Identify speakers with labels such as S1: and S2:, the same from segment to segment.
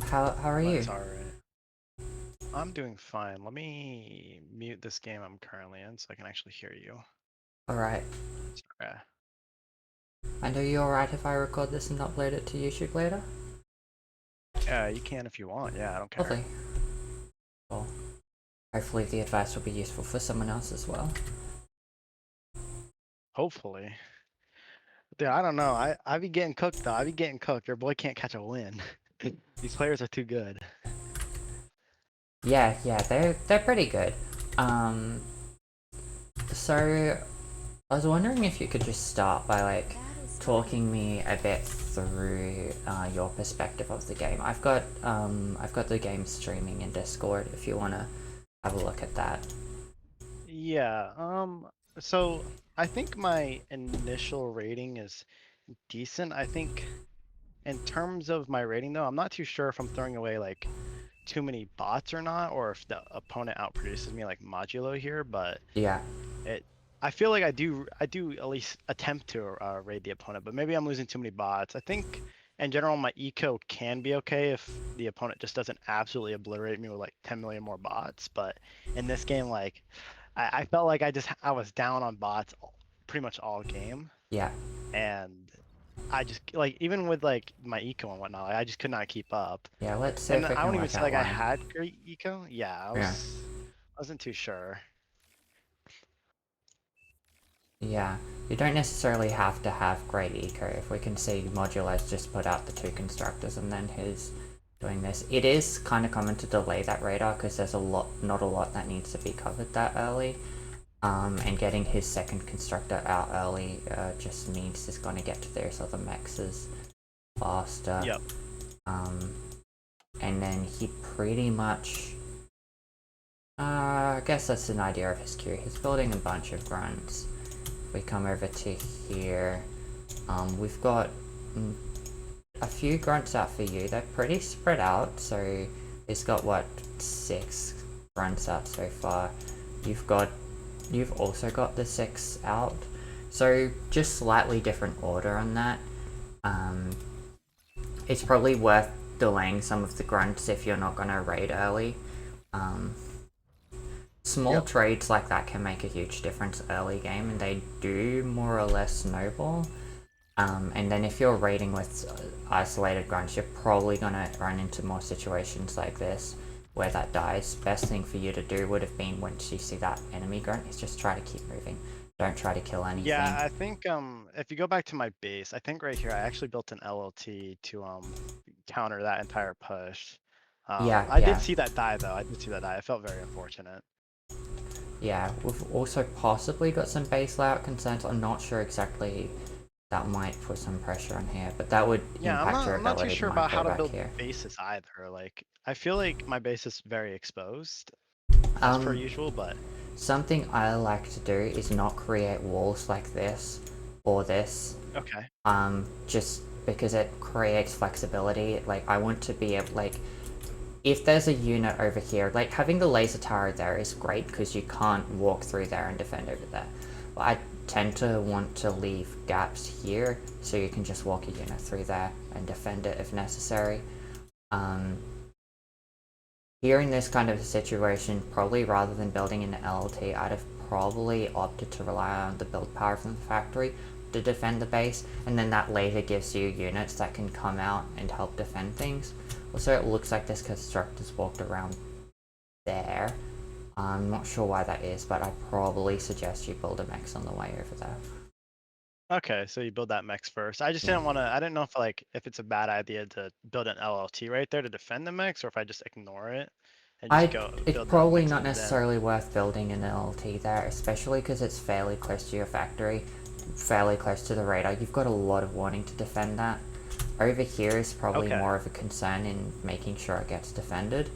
S1: How are you?
S2: That's alright. I'm doing fine. Let me mute this game I'm currently in so I can actually hear you.
S1: Alright.
S2: Sorry.
S1: And are you alright if I record this and upload it to YouTube later?
S2: Yeah, you can if you want. Yeah, I don't care.
S1: Lovely. Well, hopefully the advice will be useful for someone else as well.
S2: Hopefully. Dude, I don't know. I be getting cooked though. I be getting cooked. Your boy can't catch a win. These players are too good.
S1: Yeah, they're pretty good. So I was wondering if you could just start by like talking me a bit through your perspective of the game. I've got the game streaming in Discord if you wanna have a look at that.
S2: Yeah, so I think my initial rating is decent. I think in terms of my rating though, I'm not too sure if I'm throwing away like too many bots or not, or if the opponent outproduces me like modulo here, but
S1: Yeah.
S2: it I feel like I do at least attempt to raid the opponent, but maybe I'm losing too many bots. I think in general my eco can be okay if the opponent just doesn't absolutely obliterate me with like 10 million more bots, but in this game like I felt like I was down on bots pretty much all game,
S1: Yeah.
S2: and I just like even with like my eco and whatnot, like, I just could not keep up.
S1: Yeah, let's see
S2: And
S1: if we
S2: I
S1: can
S2: don't even
S1: work
S2: say
S1: out
S2: like I
S1: one.
S2: had great eco. Yeah,
S1: Yeah.
S2: I wasn't too sure.
S1: Yeah, you don't necessarily have to have great eco. If we can see Modulo's just put out the two constructors and then he's doing this. It is kind of common to delay that radar because there's not a lot that needs to be covered that early. And getting his second constructor out early just means he's going to get to those other mexes faster.
S2: Yep.
S1: And then he pretty much... I guess that's an idea of his queue. He's building a bunch of grunts. We come over to here. We've got a few grunts out for you. They're pretty spread out, so he's got what, 6 grunts out so far. You've also got the 6 out. So just slightly different order on that. It's probably worth delaying some of the grunts if you're not gonna raid early. Small trades like that can make a huge difference early game, and they do more or less snowball. And then if you're raiding with isolated grunts, you're probably gonna run into more situations like this where that dies. Best thing for you to do would have been once you see that enemy grunt is just try to keep moving. Don't try to kill anything.
S2: Yeah, I think if you go back to my base, I think right here I actually built an LLT to counter that entire push. I did see that die though. I did see that die. I felt very unfortunate.
S1: Yeah, we've also possibly got some base layout concerns. I'm not sure exactly. That might put some pressure on here, but that would
S2: Yeah,
S1: impact your
S2: I'm not too
S1: ability to
S2: sure about how
S1: micro
S2: to
S1: back
S2: build
S1: here.
S2: bases either. Like I feel like my base is very exposed as per usual, but
S1: Something I like to do is not create walls like this or this.
S2: okay.
S1: Just because it creates flexibility. Like I want to be able, like, if there's a unit over here, like having the laser tower there is great because you can't walk through there and defend over there. But I tend to want to leave gaps here so you can just walk a unit through there and defend it if necessary. Here in this kind of a situation, probably rather than building an LLT, I'd have probably opted to rely on the build power from the factory to defend the base, and then that later gives you units that can come out and help defend things. Also, it looks like this constructor's walked around there. I'm not sure why that is, but I'd probably suggest you build a mech on the way over there.
S2: Okay, so you build that mechs first. I just didn't want to. I didn't know if like if it's a bad idea to build an LLT right there to defend the mechs, or if I just ignore it and just go
S1: It's
S2: build the
S1: probably
S2: mechs
S1: not
S2: and then.
S1: necessarily worth building an LLT there, especially because it's fairly close to your factory, fairly close to the radar. You've got a lot of warning to defend that. Over here is probably
S2: Okay.
S1: more of a concern in making sure it gets defended.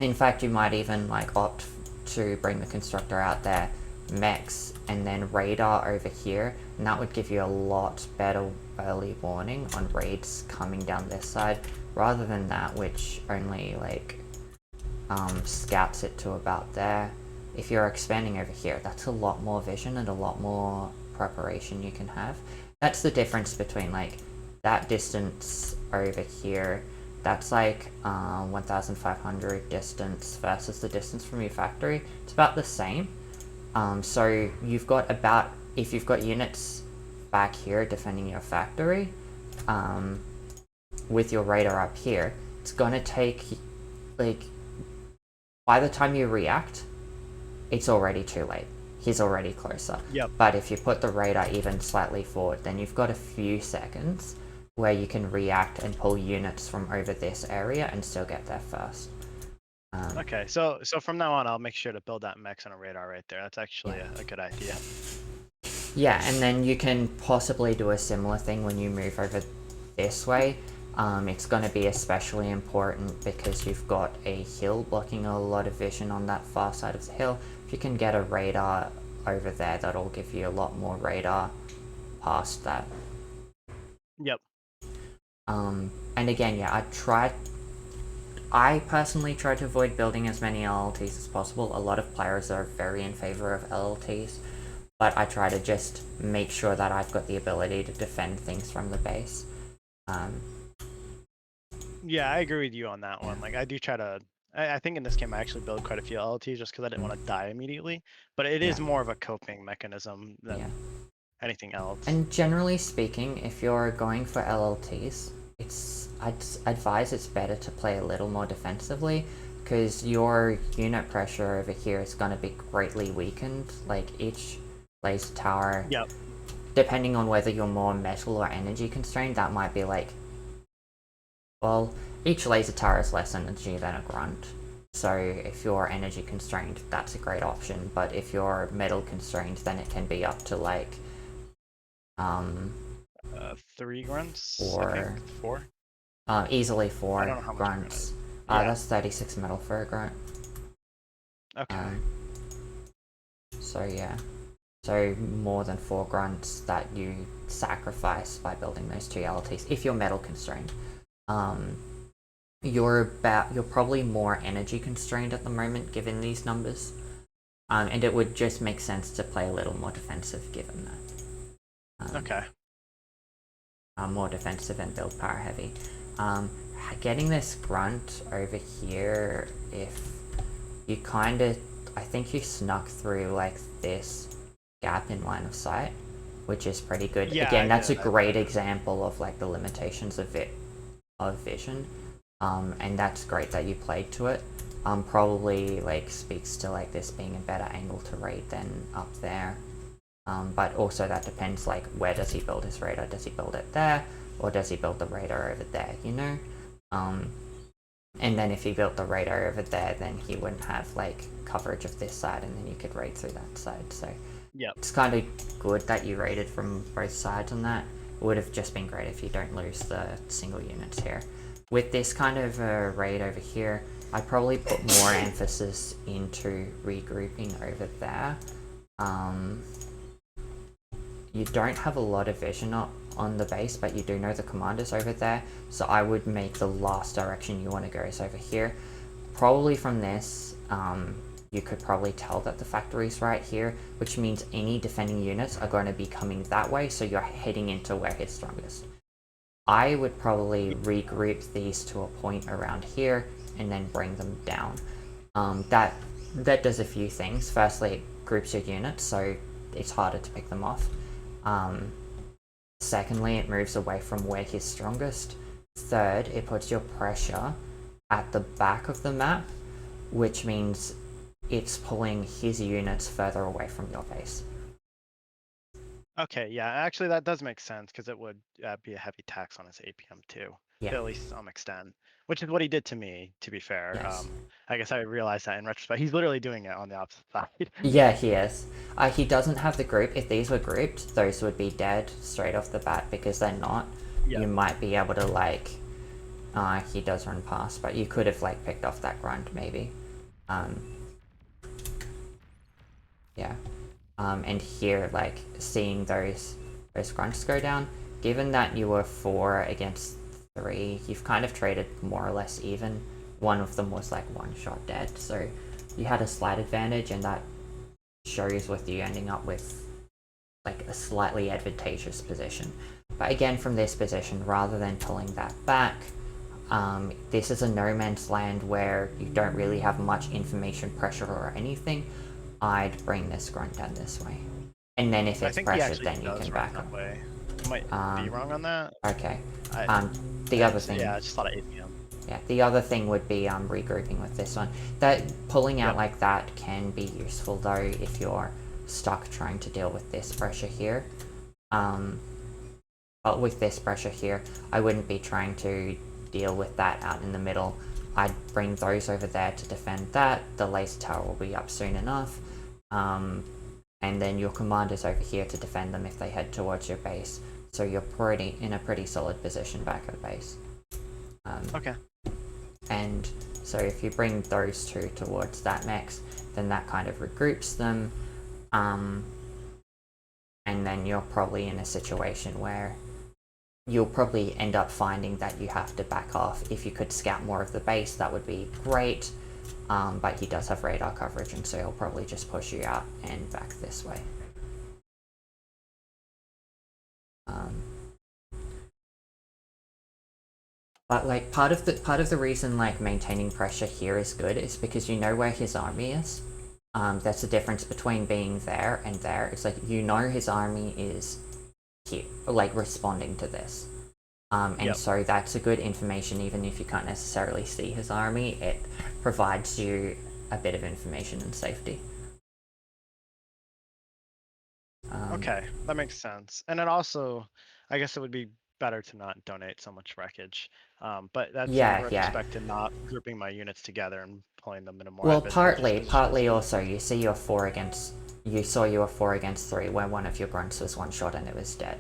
S1: In fact, you might even like opt to bring the constructor out there, mechs, and then radar over here, and that would give you a lot better early warning on raids coming down this side, rather than that, which only like scouts it to about there. If you're expanding over here, that's a lot more vision and a lot more preparation you can have. That's the difference between like that distance over here that's like 1,500 distance versus the distance from your factory. It's about the same. So you've got about, if you've got units back here defending your factory, with your radar up here, it's gonna take, like, by the time you react, it's already too late. He's already closer.
S2: Yep.
S1: But if you put the radar even slightly forward, then you've got a few seconds where you can react and pull units from over this area and still get there first.
S2: Okay, so from now on, I'll make sure to build that mech on a radar right there. That's actually a good idea.
S1: Yeah, and then you can possibly do a similar thing when you move over this way. It's going to be especially important because you've got a hill blocking a lot of vision on that far side of the hill. If you can get a radar over there, that'll give you a lot more radar past that.
S2: Yep.
S1: And again, yeah, I personally try to avoid building as many LLTs as possible. A lot of players are very in favor of LLTs, but I try to just make sure that I've got the ability to defend things from the base.
S2: Yeah, I agree with you on that one. Like, I do try to. I think in this game I actually build quite a few LLTs just because I didn't want to die immediately. But it is more of a coping mechanism than anything else.
S1: And generally speaking, if you're going for LLTs, I'd advise it's better to play a little more defensively, because your unit pressure over here is going to be greatly weakened. Like, each laser tower, depending on whether you're more metal or energy constrained, that might be like, well, each laser tower is less energy than a grunt. So if you're energy constrained, that's a great option. But if you're metal constrained, then it can be up to like
S2: 3 grunts.
S1: Or
S2: I think 4.
S1: Easily 4
S2: I don't know how much
S1: grunts. That's 36 metal for a grunt.
S2: Okay.
S1: So yeah. So more than 4 grunts that you sacrifice by building those 2 LTs if you're metal constrained. You're probably more energy constrained at the moment given these numbers. And it would just make sense to play a little more defensive given that.
S2: Okay.
S1: More defensive and build power heavy. Getting this grunt over here, if you I think you snuck through like this gap in line of sight, which is pretty good.
S2: Yeah,
S1: again, that's a great example of like the limitations of vision. And that's great that you played to it. Probably like speaks to like this being a better angle to raid than up there. But also that depends, like, where does he build his radar? Does he build it there, or does he build the radar over there, you know? And then if he built the radar over there, then he wouldn't have, like, coverage of this side, and then you could raid through that side. So it's kind of good that you raided from both sides on that. It would have just been great if you don't lose the single units here. With this kind of raid over here, I'd probably put more emphasis into regrouping over there. You don't have a lot of vision on the base, but you do know the commander's over there, so I would make the last direction you want to go is over here. Probably from this, you could probably tell that the factory's right here, which means any defending units are going to be coming that way, so you're heading into where he's strongest. I would probably regroup these to a point around here, and then bring them down. That does a few things. Firstly, it groups your units, so it's harder to pick them off. Secondly, it moves away from where he's strongest. Third, it puts your pressure at the back of the map, which means it's pulling his units further away from your base.
S2: Okay, yeah, actually that does make sense because it would be a heavy tax on his APM too, to at least some extent, which is what he did to me, to be fair.
S1: Yes.
S2: I guess I realized that in retrospect. He's literally doing it on the opposite side.
S1: Yeah, he is. He doesn't have the group. If these were grouped, those would be dead straight off the bat. Because they're not, you might be able to, like, he does run past, but you could have, like, picked off that grunt maybe. Yeah. And here, like, seeing those grunts go down, given that you were 4 against 3, you've kind of traded more or less even. One of them was like 1 shot dead, so you had a slight advantage, and that shows with you ending up with like a slightly advantageous position. But again, from this position, rather than pulling that back, this is a no man's land where you don't really have much information pressure or anything, I'd bring this grunt down this way. And then if
S2: I
S1: it's
S2: think he
S1: pressured,
S2: actually
S1: then you
S2: does
S1: can
S2: run
S1: back
S2: that
S1: up.
S2: way. I might be wrong on that.
S1: Okay.
S2: I,
S1: The other thing...
S2: Yeah, I just thought of APM.
S1: Yeah, the other thing would be regrouping with this one. That pulling out
S2: Yep.
S1: like that can be useful though if you're stuck trying to deal with this pressure here. But with this pressure here, I wouldn't be trying to deal with that out in the middle. I'd bring those over there to defend that. The laser tower will be up soon enough. And then your commanders over here to defend them if they head towards your base. So you're in a pretty solid position back at base.
S2: Okay.
S1: And so if you bring those two towards that mechs, then that kind of regroups them. And then you're probably in a situation where you'll probably end up finding that you have to back off. If you could scout more of the base, that would be great. But he does have radar coverage, and so he'll probably just push you out and back this way. But like part of the reason like maintaining pressure here is good is because you know where his army is. That's the difference between being there and there. It's like you know his army is here, like responding to this. And so that's a good information even if you can't necessarily see his army. It provides you a bit of information and safety.
S2: Okay, that makes sense. And then also, I guess it would be better to not donate so much wreckage. But that's in respect to not grouping my units together and pulling them into more.
S1: Well, partly also you see you were 4 against 3 where one of your grunts was one shot and it was dead.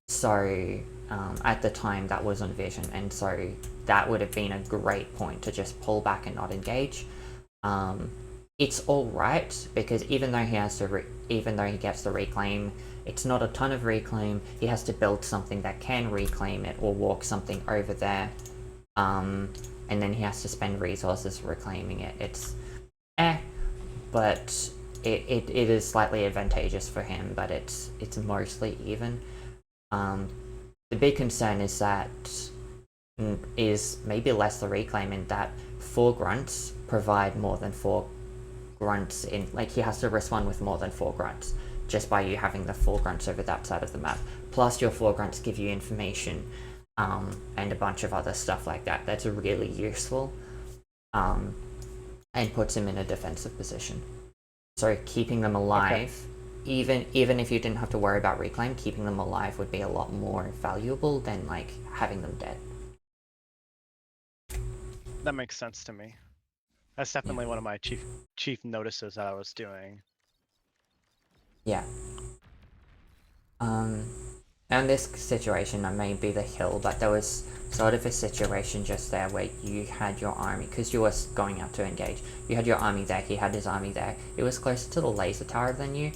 S1: So at the time that was on vision, and so that would have been a great point to just pull back and not engage. It's all right because even though he has to, even though he gets the reclaim, it's not a ton of reclaim. He has to build something that can reclaim it or walk something over there, and then he has to spend resources reclaiming it. It's but it is slightly advantageous for him, but it's mostly even. The big concern is that is maybe less the reclaim in that 4 grunts provide more than 4 grunts in, like he has to respond with more than 4 grunts just by you having the 4 grunts over that side of the map. Plus your 4 grunts give you information and a bunch of other stuff like that. That's really useful and puts him in a defensive position. So keeping them alive, even if you didn't have to worry about reclaim, keeping them alive would be a lot more valuable than like having them dead.
S2: That makes sense to me. That's definitely one of my chief notices that I was doing.
S1: Yeah. And this situation may be the hill, but there was sort of a situation just there where you had your army, because you were going out to engage, you had your army there, he had his army there, it was closer to the laser tower than you.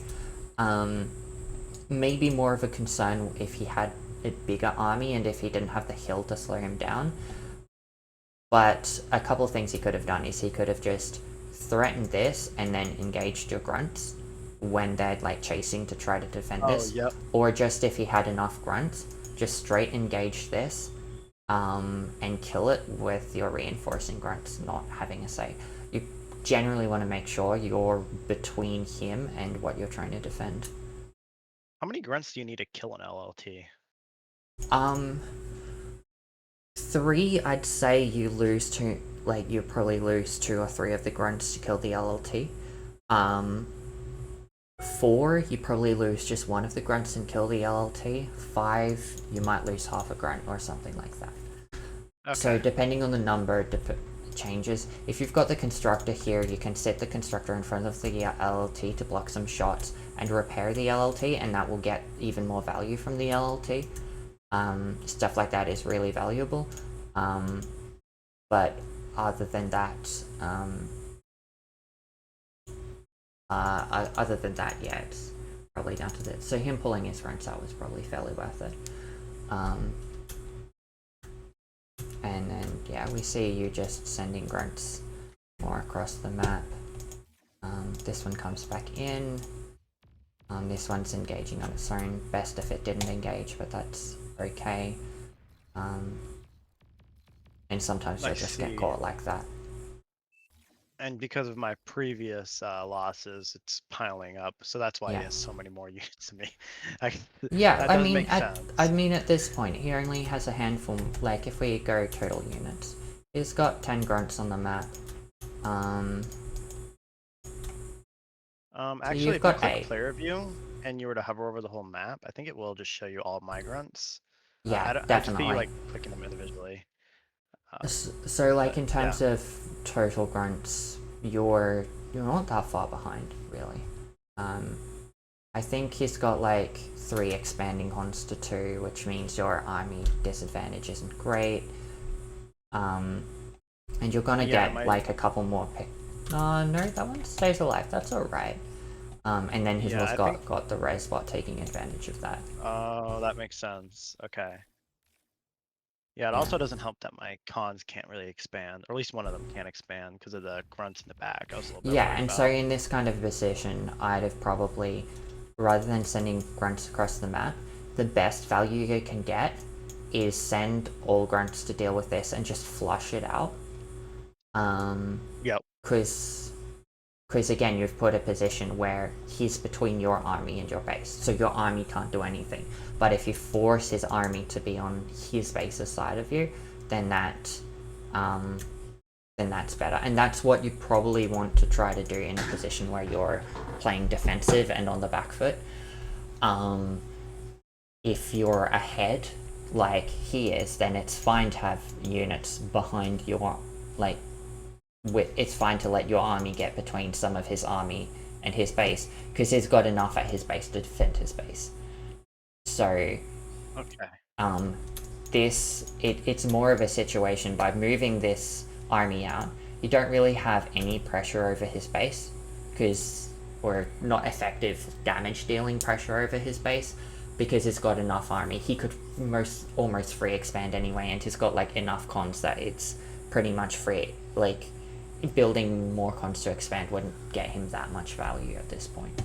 S1: Maybe more of a concern if he had a bigger army and if he didn't have the hill to slow him down. But a couple of things he could have done is he could have just threatened this and then engaged your grunts when they're like chasing to try to defend this. Or just if he had enough grunts, just straight engage this and kill it with your reinforcing grunts not having a say. You generally want to make sure you're between him and what you're trying to defend.
S2: How many grunts do you need to kill an LLT?
S1: 3, I'd say you lose 2, like you probably lose 2 or 3 of the grunts to kill the LLT. 4, you probably lose just 1 of the grunts and kill the LLT. 5, you might lose half a grunt or something like that. Okay. So depending on the number, changes. If you've got the constructor here, you can set the constructor in front of the LLT to block some shots and repair the LLT, and that will get even more value from the LLT. Stuff like that is really valuable. But other than that, yeah, it's probably down to this. So him pulling his grunts out was probably fairly worth it. And then, yeah, we see you just sending grunts more across the map. This one comes back in. This one's engaging on its own. Best if it didn't engage, but that's okay. And and sometimes
S2: I
S1: they just get
S2: see.
S1: caught like that.
S2: And because of my previous losses, it's piling up. So that's why he
S1: Yeah.
S2: has so many more units than me. I,
S1: Yeah,
S2: that
S1: I
S2: does
S1: mean,
S2: make sense.
S1: at this point, he only has a handful. Like, if we go total units, he's got 10 grunts on the map. So
S2: Actually,
S1: you've
S2: if you
S1: got
S2: click
S1: 8.
S2: player view and you were to hover over the whole map, I think it will just show you all my grunts.
S1: Yeah,
S2: I just see you
S1: definitely.
S2: like clicking them individually.
S1: So, like,
S2: But
S1: in
S2: yeah,
S1: terms of total grunts, you're not that far behind, really. I think he's got like 3 expanding cons to 2, which means your army disadvantage isn't great. And you're gonna
S2: yeah,
S1: get like a couple more pick. No, that one stays alive. That's alright. And then he's
S2: yeah,
S1: also
S2: I think.
S1: got the res bot taking advantage of that.
S2: Oh, that makes sense. Okay. Yeah, it
S1: Yeah.
S2: also doesn't help that my cons can't really expand, or at least one of them can't expand because of the grunts in the back. I was a little bit
S1: Yeah,
S2: worried
S1: and so
S2: about.
S1: in this kind of position, I'd have probably, rather than sending grunts across the map, the best value you can get is send all grunts to deal with this and just flush it out.
S2: Yep.
S1: Because again, you've put a position where he's between your army and your base, so your army can't do anything. But if you force his army to be on his base's side of you, then that's better. And that's what you probably want to try to do in a position where you're playing defensive and on the back foot. If you're ahead, like he is, then it's fine to have units behind your, like, it's fine to let your army get between some of his army and his base, because he's got enough at his base to defend his base. So,
S2: Okay.
S1: it's more of a situation by moving this army out, you don't really have any pressure over his base, or not effective damage dealing pressure over his base, because he's got enough army. He could almost free expand anyway, and he's got like enough cons that it's pretty much free. Like, building more cons to expand wouldn't get him that much value at this point.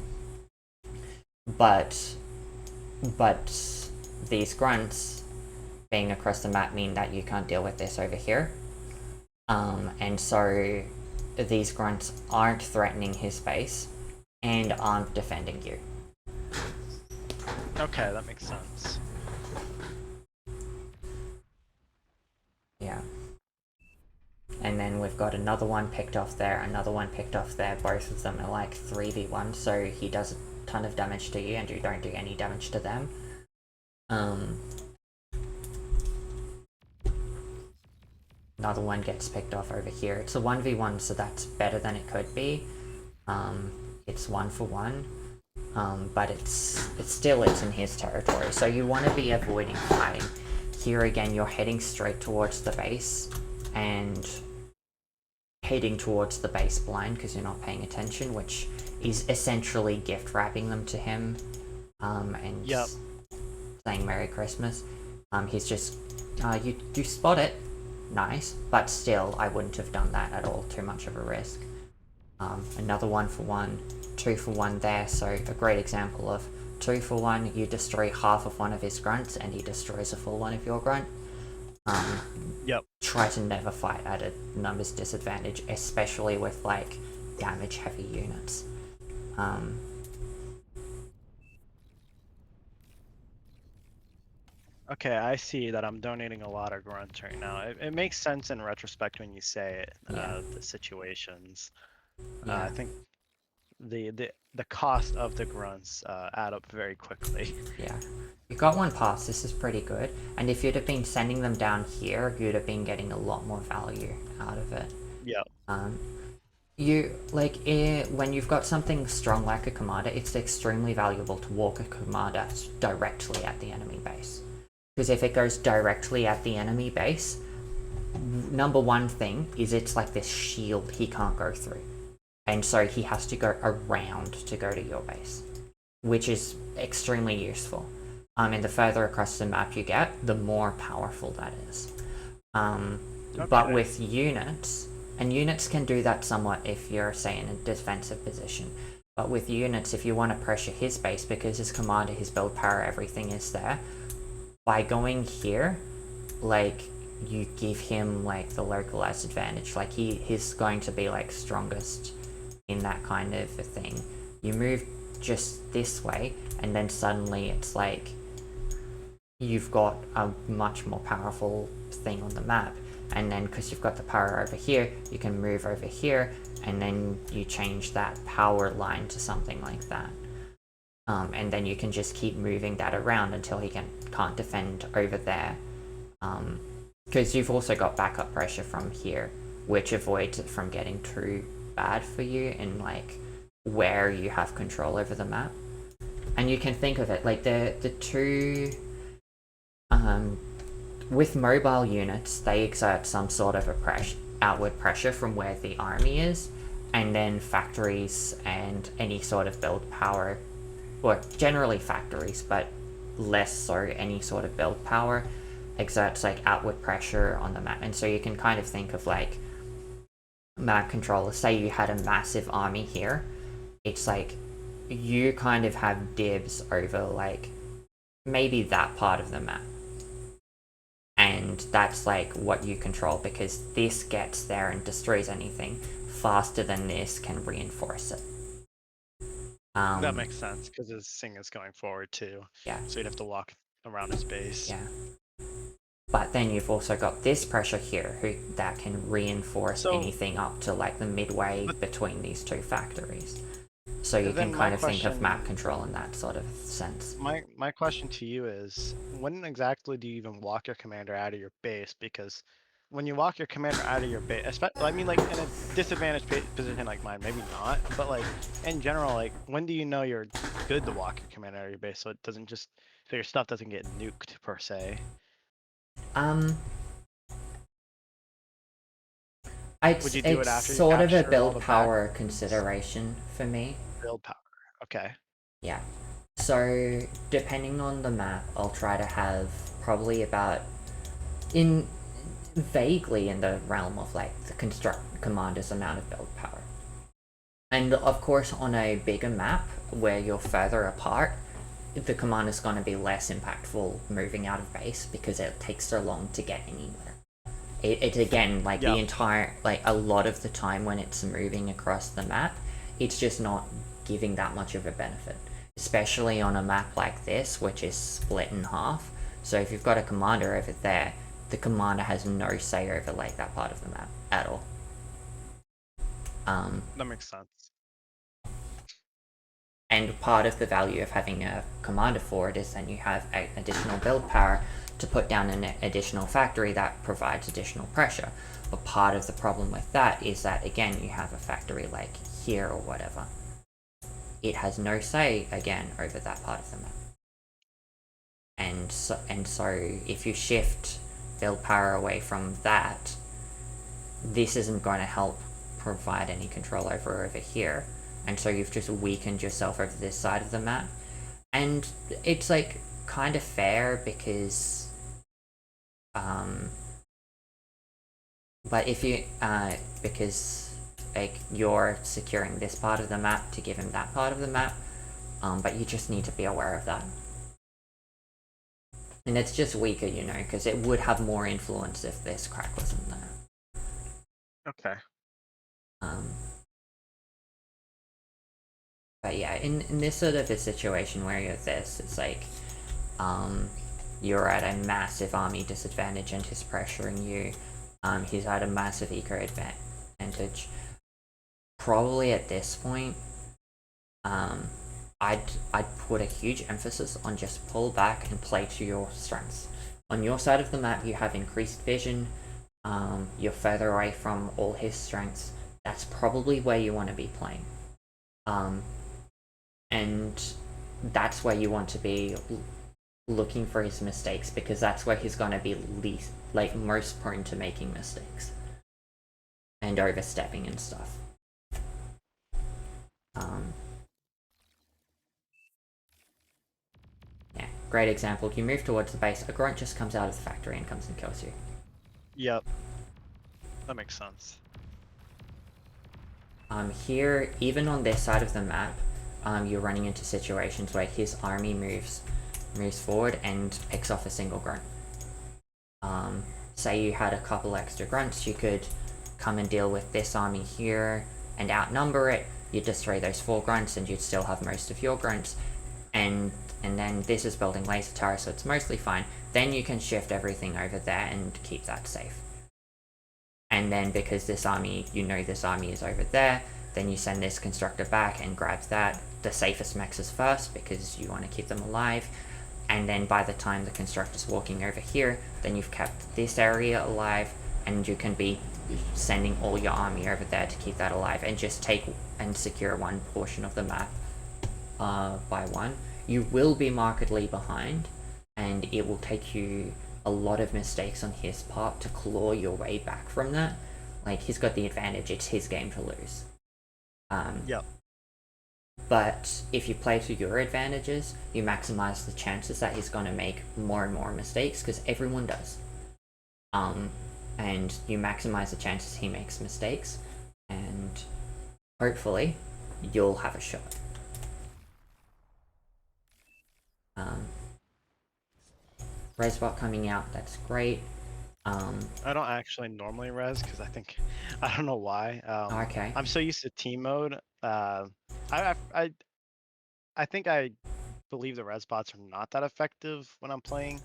S1: But these grunts being across the map mean that you can't deal with this over here. And so these grunts aren't threatening his base and aren't defending you.
S2: Okay, that makes sense.
S1: Yeah. And then we've got another one picked off there, another one picked off there. Both of them are like 3v1, so he does a ton of damage to you and you don't do any damage to them. Another one gets picked off over here. It's a 1v1, so that's better than it could be. It's 1 for 1. But it's in his territory, so you want to be avoiding fighting. Here again, you're heading straight towards the base, and heading towards the base blind because you're not paying attention, which is essentially gift wrapping them to him, and
S2: Yep.
S1: saying Merry Christmas. He's just, you spot it, nice, but still, I wouldn't have done that at all, too much of a risk. Another 1 for 1, 2 for 1 there, so a great example of 2 for 1, you destroy half of one of his grunts and he destroys a full one of your grunt.
S2: Yep.
S1: Try to never fight at a numbers disadvantage, especially with like damage heavy units.
S2: Okay, I see that I'm donating a lot of grunts right now. It makes sense in retrospect when you say it,
S1: Yeah.
S2: the situations.
S1: Yeah.
S2: I think the cost of the grunts add up very quickly.
S1: Yeah. You got one pass, this is pretty good. And if you'd have been sending them down here, you'd have been getting a lot more value out of it.
S2: Yep.
S1: When you've got something strong like a commander, it's extremely valuable to walk a commander directly at the enemy base. Because if it goes directly at the enemy base, number one thing is it's like this shield he can't go through. And so he has to go around to go to your base, which is extremely useful. And the further across the map you get, the more powerful that is. But with units, and units can do that somewhat if you're, say, in a defensive position. But with units, if you want to pressure his base, because his commander, his build power, everything is there, by going here, like, you give him like the localized advantage. Like he's going to be like strongest in that kind of a thing. You move just this way, and then suddenly it's like you've got a much more powerful thing on the map. And then because you've got the power over here, you can move over here, and then you change that power line to something like that. And then you can just keep moving that around until he can't defend over there. Because you've also got backup pressure from here, which avoids it from getting too bad for you in like where you have control over the map. And you can think of it like the two with mobile units, they exert some sort of a outward pressure from where the army is, and then factories and any sort of build power, or generally factories, but less so any sort of build power, exerts like outward pressure on the map. And so you can kind of think of like map controllers. Say you had a massive army here, it's like you kind of have dibs over like maybe that part of the map, and that's like what you control, because this gets there and destroys anything faster than this can reinforce it.
S2: That makes sense, because his thing is going forward too.
S1: Yeah.
S2: So you'd have to walk around his base.
S1: Yeah. But then you've also got this pressure here that can reinforce anything up to like the midway between these two factories. So you can kind of think of map control in that sort of sense.
S2: My question to you is, when exactly do you even walk your commander out of your base? Because when you walk your commander out of your base, I mean, like in a disadvantaged position like mine, maybe not, but like in general, like when do you know you're good to walk your commander out of your base so it doesn't so your stuff doesn't get nuked per se?
S1: It's sort of a build power consideration for me.
S2: Build power, okay.
S1: Yeah. So depending on the map, I'll try to have probably about vaguely in the realm of like the construct commander's amount of build power. And of course, on a bigger map where you're further apart, the commander's going to be less impactful moving out of base because it takes so long to get anywhere. It again, like the entire, like a lot of the time when it's moving across the map, it's just not giving that much of a benefit. Especially on a map like this, which is split in half. So if you've got a commander over there, the commander has no say over like that part of the map at all.
S2: That makes sense.
S1: And part of the value of having a commander for it is then you have additional build power to put down an additional factory that provides additional pressure. But part of the problem with that is that, again, you have a factory like here or whatever. It has no say, again, over that part of the map. And so if you shift build power away from that, this isn't going to help provide any control over here. And so you've just weakened yourself over this side of the map. And it's like kind of fair because but if you because like you're securing this part of the map to give him that part of the map, but you just need to be aware of that. And it's just weaker, you know, because it would have more influence if this crack wasn't there.
S2: Okay.
S1: But yeah, in this sort of a situation where you're this, it's like, you're at a massive army disadvantage and he's pressuring you. He's at a massive eco advantage. Probably at this point, I'd put a huge emphasis on just pull back and play to your strengths. On your side of the map, you have increased vision. You're further away from all his strengths. That's probably where you want to be playing. And that's where you want to be looking for his mistakes, because that's where he's going to be most prone to making mistakes and overstepping and stuff. Yeah, great example. You move towards the base, a grunt just comes out of the factory and comes and kills you.
S2: Yep. That makes sense.
S1: Here, even on this side of the map, you're running into situations where his army moves forward and picks off a single grunt. say you had a couple extra grunts, you could come and deal with this army here and outnumber it. You'd just throw those 4 grunts and you'd still have most of your grunts. And then this is building laser towers, so it's mostly fine. Then you can shift everything over there and keep that safe. And then because this army, you know this army is over there, then you send this constructor back and grab that. The safest mechs first because you want to keep them alive. And then by the time the constructor's walking over here, then you've kept this area alive, and you can be sending all your army over there to keep that alive, and just take and secure one portion of the map by one. You will be markedly behind, and it will take you a lot of mistakes on his part to claw your way back from that. Like, he's got the advantage, it's his game to lose.
S2: Yep.
S1: But if you play to your advantages, you maximize the chances that he's going to make more and more mistakes, because everyone does. And you maximize the chances he makes mistakes, and hopefully you'll have a shot. Resbot coming out, that's great.
S2: I don't actually normally res because I don't know why.
S1: Okay.
S2: I'm so used to team mode. I think I believe the res bots are not that effective when I'm playing.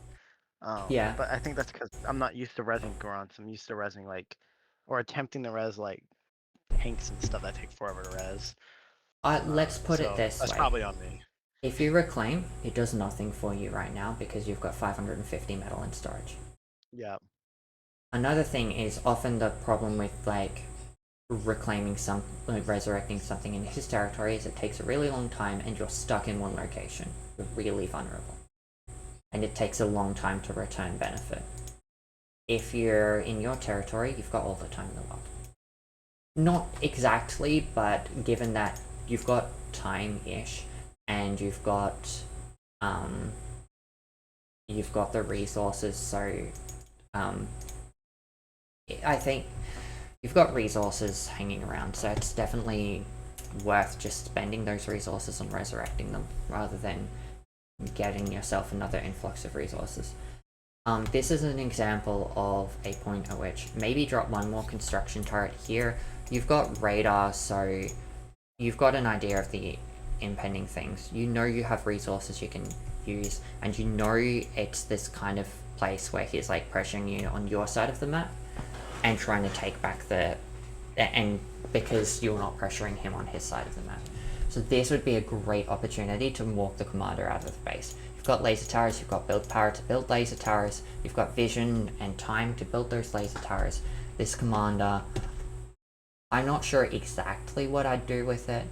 S1: Yeah.
S2: But I think that's because I'm not used to resing grunts. I'm used to resing like, or attempting to res like hanks and stuff that take forever to res.
S1: Let's put it
S2: So
S1: this
S2: that's
S1: way.
S2: probably on me.
S1: If you reclaim, it does nothing for you right now because you've got 550 metal in storage.
S2: Yeah.
S1: Another thing is often the problem with like reclaiming resurrecting something in his territory is it takes a really long time and you're stuck in one location. You're really vulnerable. And it takes a long time to return benefit. If you're in your territory, you've got all the time in the world. Not exactly, but given that you've got time-ish, and you've got the resources, so I think you've got resources hanging around, so it's definitely worth just spending those resources on resurrecting them rather than getting yourself another influx of resources. This is an example of a point at which maybe drop one more construction turret here. You've got radar, so you've got an idea of the impending things. You know you have resources you can use, and you know it's this kind of place where he's like pressuring you on your side of the map and trying to take back and because you're not pressuring him on his side of the map. So this would be a great opportunity to walk the commander out of the base. You've got laser towers, you've got build power to build laser towers, you've got vision and time to build those laser towers. This commander, I'm not sure exactly what I'd do with it.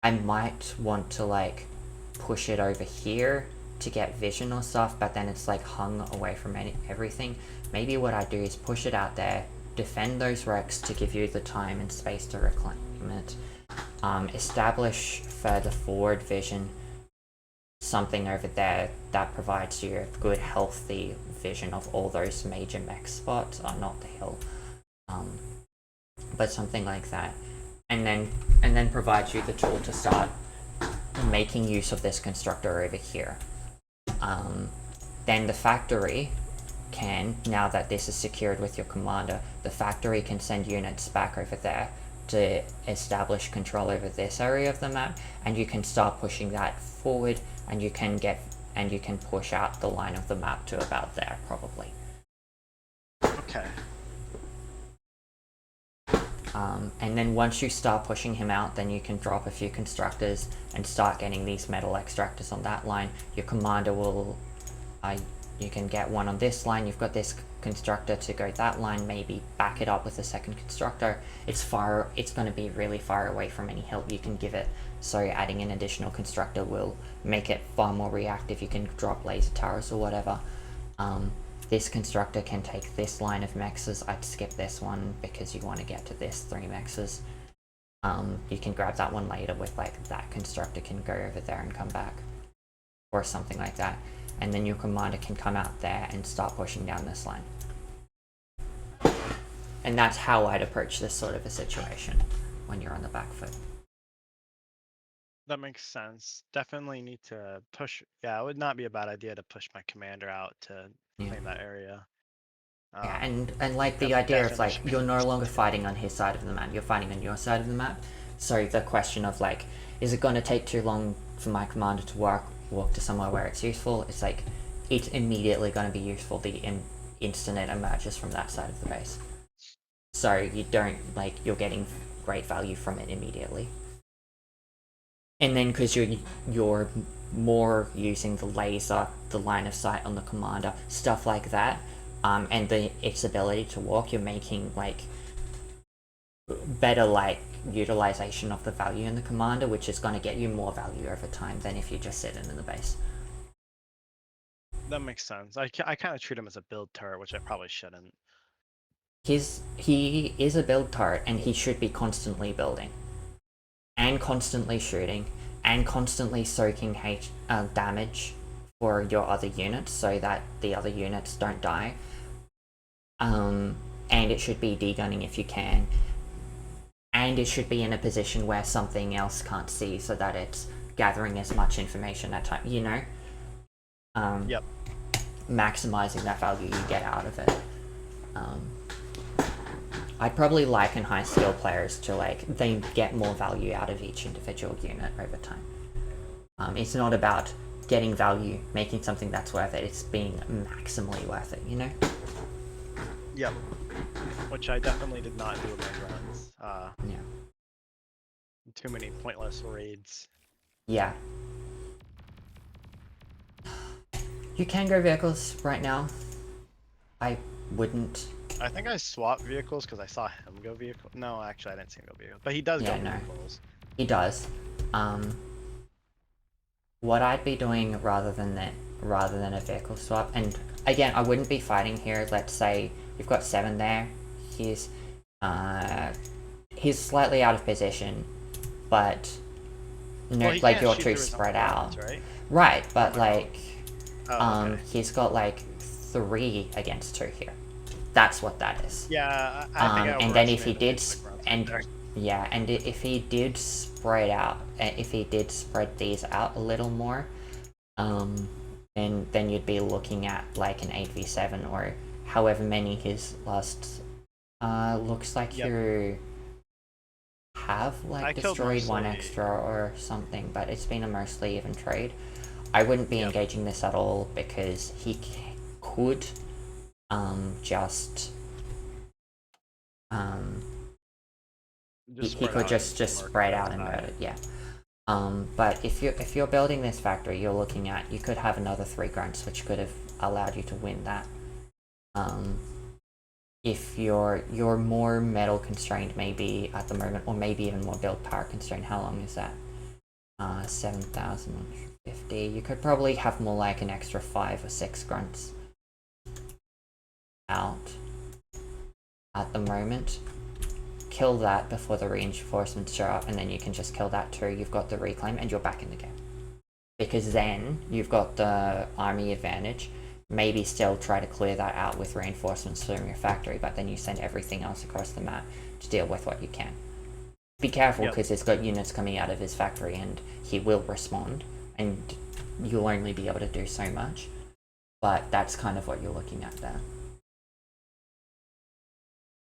S1: I might want to like push it over here to get vision or stuff, but then it's like hung away from everything. Maybe what I do is push it out there, defend those wrecks to give you the time and space to reclaim it, establish further forward vision, something over there that provides you a good healthy vision of all those major mech spots, not the hill, but something like that, and then provides you the tool to start making use of this constructor over here. Then the factory can, now that this is secured with your commander, the factory can send units back over there to establish control over this area of the map, and you can start pushing that forward, and you can push out the line of the map to about there, probably.
S2: Okay.
S1: And then once you start pushing him out, then you can drop a few constructors and start getting these metal extractors on that line. Your commander will, you can get one on this line, you've got this constructor to go that line, maybe back it up with a second constructor. It's going to be really far away from any help you can give it, so adding an additional constructor will make it far more reactive. You can drop laser towers or whatever. This constructor can take this line of mexes. I'd skip this one because you want to get to this 3 mexes. You can grab that one later with like that constructor can go over there and come back, or something like that. And then your commander can come out there and start pushing down this line. And that's how I'd approach this sort of a situation when you're on the back foot.
S2: That makes sense. Definitely need to push. Yeah, it would not be a bad idea to push my commander out to clean that area.
S1: Yeah, and like the idea of like you're no longer fighting on his side of the map, you're fighting on your side of the map. So the question of like, is it going to take too long for my commander to walk to somewhere where it's useful? It's like, it's immediately going to be useful the instant it emerges from that side of the base. So you don't like, you're getting great value from it immediately. And then because you're more using the laser, the line of sight on the commander, stuff like that, and its ability to walk, you're making like better like utilization of the value in the commander, which is going to get you more value over time than if you just sit it in the base.
S2: That makes sense. I kind of treat him as a build turret, which I probably shouldn't.
S1: He is a build turret, and he should be constantly building, and constantly shooting, and constantly soaking damage for your other units so that the other units don't die. And it should be degunning if you can. And it should be in a position where something else can't see so that it's gathering as much information at time, you know?
S2: Yep.
S1: Maximizing that value you get out of it. I'd probably liken high skill players to like, they get more value out of each individual unit over time. It's not about getting value, making something that's worth it, it's being maximally worth it, you know?
S2: Yep. Which I definitely did not do with my runs.
S1: Yeah.
S2: Too many pointless raids.
S1: Yeah. You can go vehicles right now. I wouldn't.
S2: I think I swapped vehicles because I saw him go vehicle. No, actually, I didn't see him go vehicle. But he does go vehicles.
S1: He does. What I'd be doing rather than a vehicle swap, and again, I wouldn't be fighting here. Let's say you've got 7 there. He's slightly out of position, but no, like you're too spread out. Right, but like, he's got like 3 against 2 here. That's what that is.
S2: Yeah, I think
S1: and then if he did, if he did spread out, if he did spread these out a little more, then you'd be looking at like an 8v7 or however many his last. Looks like you have like destroyed 1 extra or something, but it's been a mostly even trade. I wouldn't be engaging this at all because he could just he could just spread out and murder, yeah. But if you're building this factory, you're looking at, you could have another 3 grunts, which could have allowed you to win that. If you're more metal constrained maybe at the moment, or maybe even more build power constrained, how long is that? 7,150. You could probably have more like an extra 5 or 6 grunts out at the moment. Kill that before the reinforcements show up, and then you can just kill that too. You've got the reclaim, and you're back in the game. Because then you've got the army advantage. Maybe still try to clear that out with reinforcements from your factory, but then you send everything else across the map to deal with what you can. Be careful, because he's got units coming out of his factory, and he will respond, and you'll only be able to do so much. But that's kind of what you're looking at there.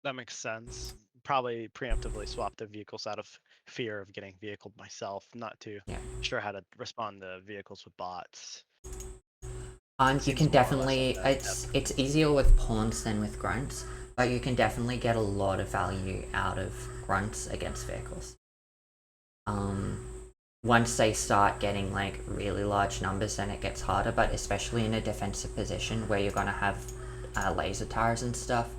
S2: That makes sense. Probably preemptively swap the vehicles out of fear of getting vehicled myself, not too sure how to respond to vehicles with bots.
S1: You can definitely, it's easier with pawns than with grunts, but you can definitely get a lot of value out of grunts against vehicles. Once they start getting like really large numbers, then it gets harder, but especially in a defensive position where you're gonna have laser towers and stuff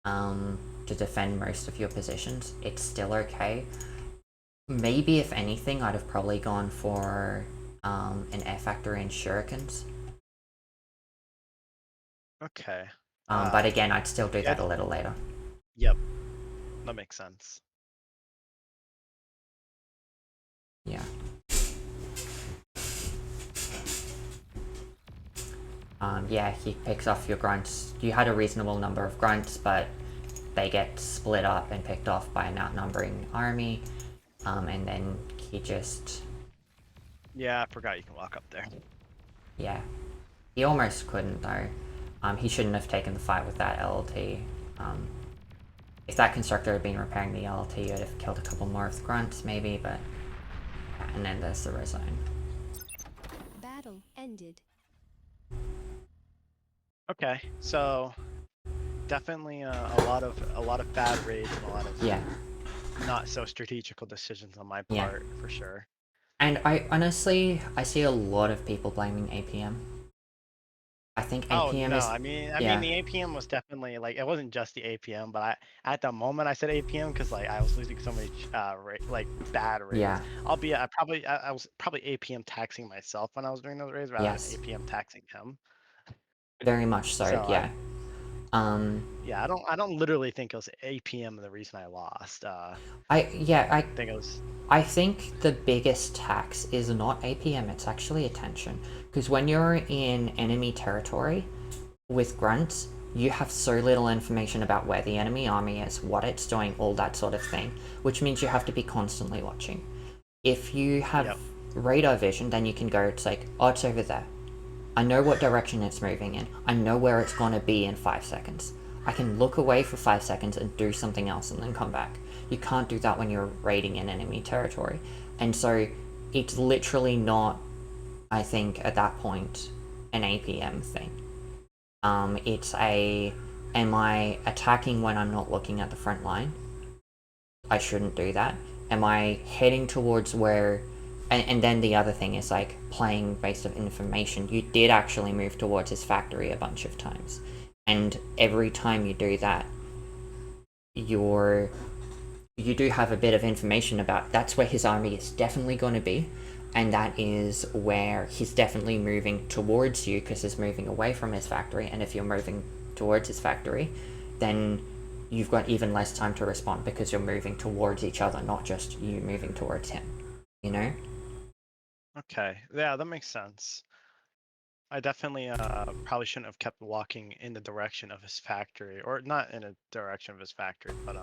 S1: to defend most of your positions, it's still okay. Maybe if anything, I'd have probably gone for an air factory and shurikens.
S2: Okay.
S1: But again, I'd still do that a little later.
S2: Yep. That makes sense.
S1: Yeah. Yeah, he picks off your grunts. You had a reasonable number of grunts, but they get split up and picked off by an outnumbering army. And then he just...
S2: Yeah, I forgot you can walk up there.
S1: Yeah. He almost couldn't, though. He shouldn't have taken the fight with that LLT. If that constructor had been repairing the LLT, I'd have killed a couple more of the grunts, maybe, but... And then there's the resign.
S3: Battle ended.
S2: Okay, so definitely a lot of bad raids and a lot of
S1: Yeah.
S2: not so strategical decisions on my
S1: Yeah.
S2: part for sure.
S1: And I see a lot of people blaming APM. I think
S2: Oh
S1: APM
S2: no,
S1: is...
S2: I mean
S1: Yeah.
S2: the APM was definitely like it wasn't just the APM, but I at the moment I said APM because like I was losing so many like bad raids.
S1: Yeah.
S2: Albeit I was probably APM taxing myself when I was doing those raids rather than
S1: Yes.
S2: APM taxing him.
S1: Very much so,
S2: So
S1: yeah.
S2: yeah, I don't literally think it was APM the reason I lost.
S1: I
S2: think it was
S1: I think the biggest tax is not APM, it's actually attention. Because when you're in enemy territory with grunts, you have so little information about where the enemy army is, what it's doing, all that sort of thing, which means you have to be constantly watching. If you have
S2: yep.
S1: radar vision, then you can go, it's like, oh, it's over there. I know what direction it's moving in. I know where it's going to be in 5 seconds. I can look away for 5 seconds and do something else and then come back. You can't do that when you're raiding in enemy territory. And so it's literally not, I think, at that point, an APM thing. It's a, am I attacking when I'm not looking at the front line? I shouldn't do that. Am I heading towards where... And then the other thing is like playing based on information. You did actually move towards his factory a bunch of times. And every time you do that, you do have a bit of information about that's where his army is definitely going to be, and that is where he's definitely moving towards you because he's moving away from his factory. And if you're moving towards his factory, then you've got even less time to respond because you're moving towards each other, not just you moving towards him, you know?
S2: Okay. Yeah, that makes sense. I definitely probably shouldn't have kept walking in the direction of his factory, or not in a direction of his factory, but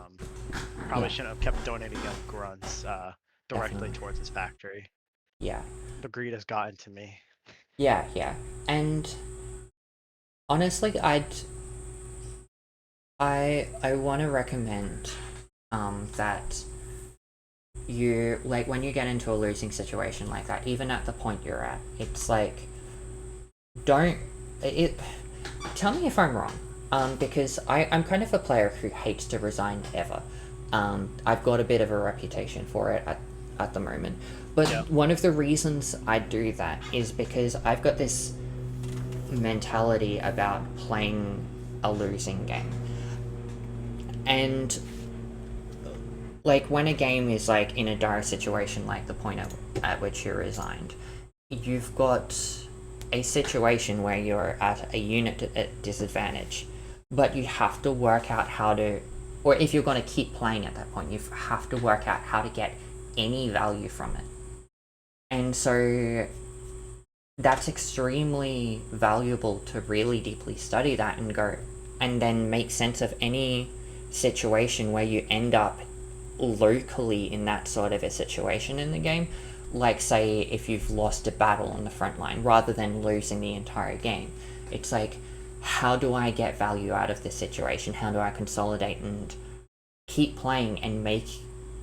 S2: probably
S1: Yeah,
S2: shouldn't have kept donating young grunts directly
S1: definitely.
S2: towards his factory.
S1: Yeah.
S2: The greed has gotten to me.
S1: Yeah, yeah. And honestly, I want to recommend that you, like, when you get into a losing situation like that, even at the point you're at, it's like, don't it tell me if I'm wrong, because I'm kind of a player who hates to resign ever. I've got a bit of a reputation for it at the moment, but
S2: Yeah.
S1: one of the reasons I do that is because I've got this mentality about playing a losing game. And like when a game is like in a dire situation like the point at which you resigned, you've got a situation where you're at a unit at disadvantage, but you have to work out how to, or if you're going to keep playing at that point, you have to work out how to get any value from it. And so that's extremely valuable to really deeply study that and go and then make sense of any situation where you end up locally in that sort of a situation in the game. Like, say, if you've lost a battle on the front line rather than losing the entire game, it's like, how do I get value out of this situation? How do I consolidate and keep playing and make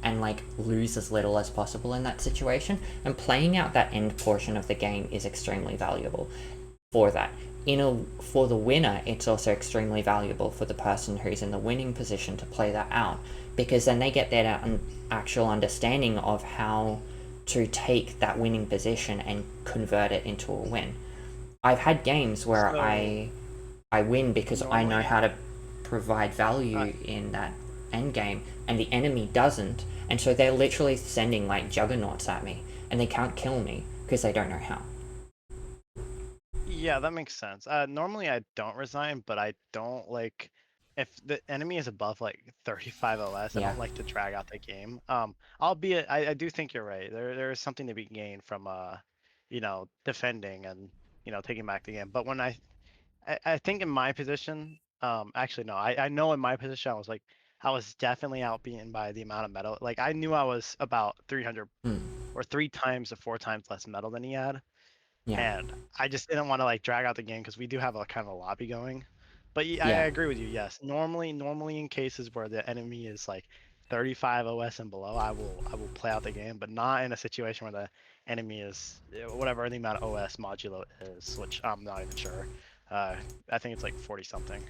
S1: and like lose as little as possible in that situation? And playing out that end portion of the game is extremely valuable for that. For the winner, it's also extremely valuable for the person who's in the winning position to play that out, because then they get their actual understanding of how to take that winning position and convert it into a win. I've had games where
S2: So
S1: I win because I know
S2: normally,
S1: how to provide
S2: uh,
S1: value in that end game, and the enemy doesn't, and so they're literally sending like juggernauts at me, and they can't kill me because they don't know how.
S2: yeah, that makes sense. Normally I don't resign, but I don't like if the enemy is above like 35 OS, I
S1: Yeah.
S2: don't like to drag out the game. Albeit I do think you're right. There is something to be gained from defending and taking back the game. But when I think in my position, actually no, I know in my position I was definitely outbeaten by the amount of metal. Like I knew I was about 300
S1: Mm.
S2: or 3 times or 4 times less metal than he had.
S1: Yeah.
S2: and I just didn't want to like drag out the game because we do have a kind of a lobby going. But I
S1: Yeah.
S2: agree with you. Yes, normally in cases where the enemy is like 35 OS and below, I will play out the game, but not in a situation where the enemy is whatever the amount of OS modulo is, which I'm not even sure. I think it's like 40 something.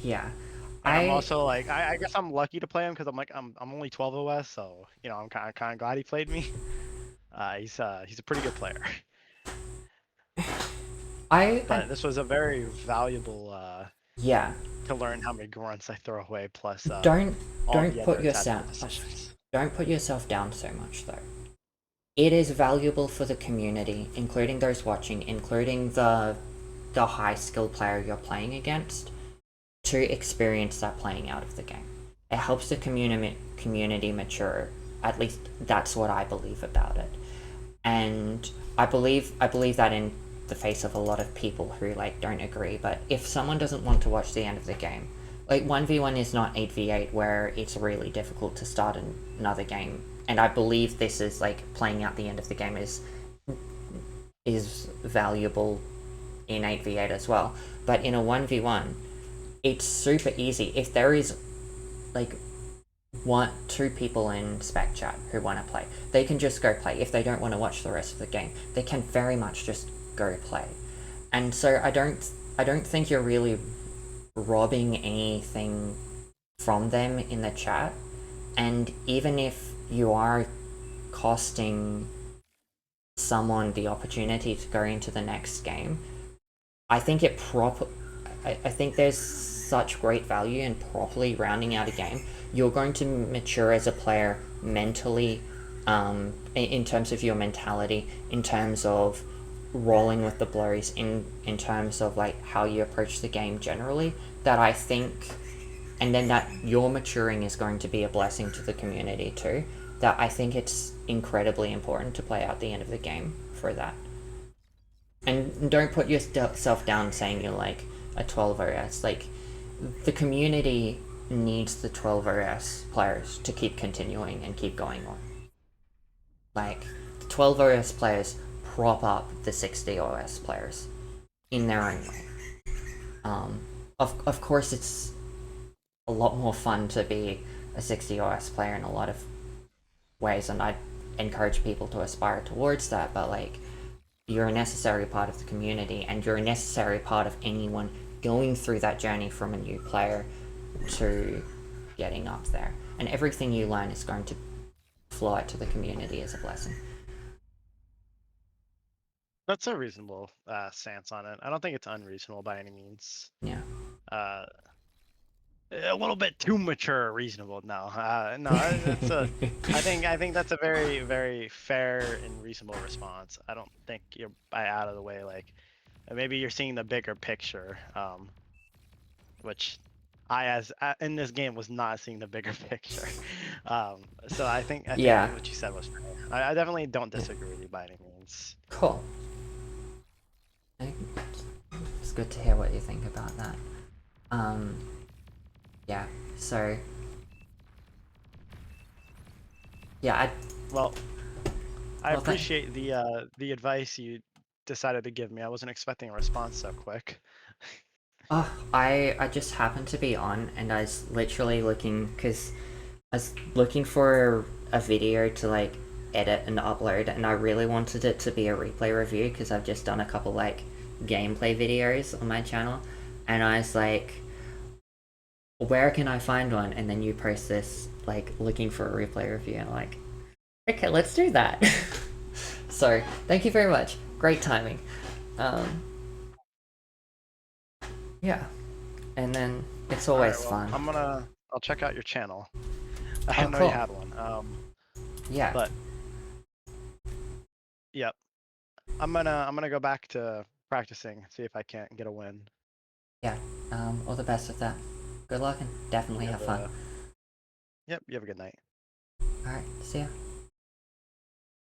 S1: Yeah.
S2: And I'm
S1: I
S2: also like, I guess I'm lucky to play him because I'm only 12 OS, so you know I'm kind of glad he played me. He's a pretty good player.
S1: I
S2: But this was a very valuable
S1: yeah.
S2: to learn how many grunts I throw away, plus
S1: Don't
S2: all
S1: don't
S2: the
S1: put
S2: other tactical
S1: yourself
S2: decisions.
S1: don't put yourself down so much though. It is valuable for the community, including those watching, including the high skill player you're playing against, to experience that playing out of the game. It helps the community mature. At least that's what I believe about it. And I believe that in the face of a lot of people who like don't agree, but if someone doesn't want to watch the end of the game, like 1v1 is not 8v8 where it's really difficult to start another game. And I believe this is like playing out the end of the game is valuable in 8v8 as well. But in a 1v1, it's super easy. If there is like two people in spec chat who want to play, they can just go play. If they don't want to watch the rest of the game, they can very much just go play. And so I don't think you're really robbing anything from them in the chat. And even if you are costing someone the opportunity to go into the next game, I think I think there's such great value in properly rounding out a game. You're going to mature as a player mentally, in terms of your mentality, in terms of rolling with the blows, in terms of like how you approach the game generally. That I think, and then that your maturing is going to be a blessing to the community too. That I think it's incredibly important to play out the end of the game for that. And don't put yourself down saying you're like a 12 OS. Like, the community needs the 12 OS players to keep continuing and keep going on. Like, the 12 OS players prop up the 60 OS players in their own way. Of course, it's a lot more fun to be a 60 OS player in a lot of ways, and I encourage people to aspire towards that, but like, you're a necessary part of the community, and you're a necessary part of anyone going through that journey from a new player to getting up there. And everything you learn is going to flow out to the community as a blessing.
S2: That's a reasonable stance on it. I don't think it's unreasonable by any means.
S1: Yeah.
S2: A little bit too mature, reasonable. No, that's a. I think that's a very, very fair and reasonable response. I don't think you're out of the way. Like, maybe you're seeing the bigger picture, which as in this game was not seeing the bigger picture. So I think
S1: Yeah.
S2: what you said was fair. I definitely don't disagree with you by any means.
S1: Cool. It's good to hear what you think about that. Yeah, so yeah,
S2: Well, I appreciate the advice you decided to give me. I wasn't expecting a response so quick.
S1: I just happened to be on, and I was literally looking, because I was looking for a video to like edit and upload, and I really wanted it to be a replay review because I've just done a couple like gameplay videos on my channel, and I was like, where can I find one? And then you post this like looking for a replay review, and I'm like, okay, let's do that. So thank you very much, great timing. Yeah, and then it's always fun.
S2: I'll check out your channel. I
S1: Oh,
S2: didn't know
S1: cool.
S2: you had one.
S1: Yeah.
S2: But yep, I'm gonna go back to practicing, see if I can't get a win.
S1: Yeah. All the best with that. Good luck and definitely have fun.
S2: Yep, you have a good night.
S1: Alright, see ya.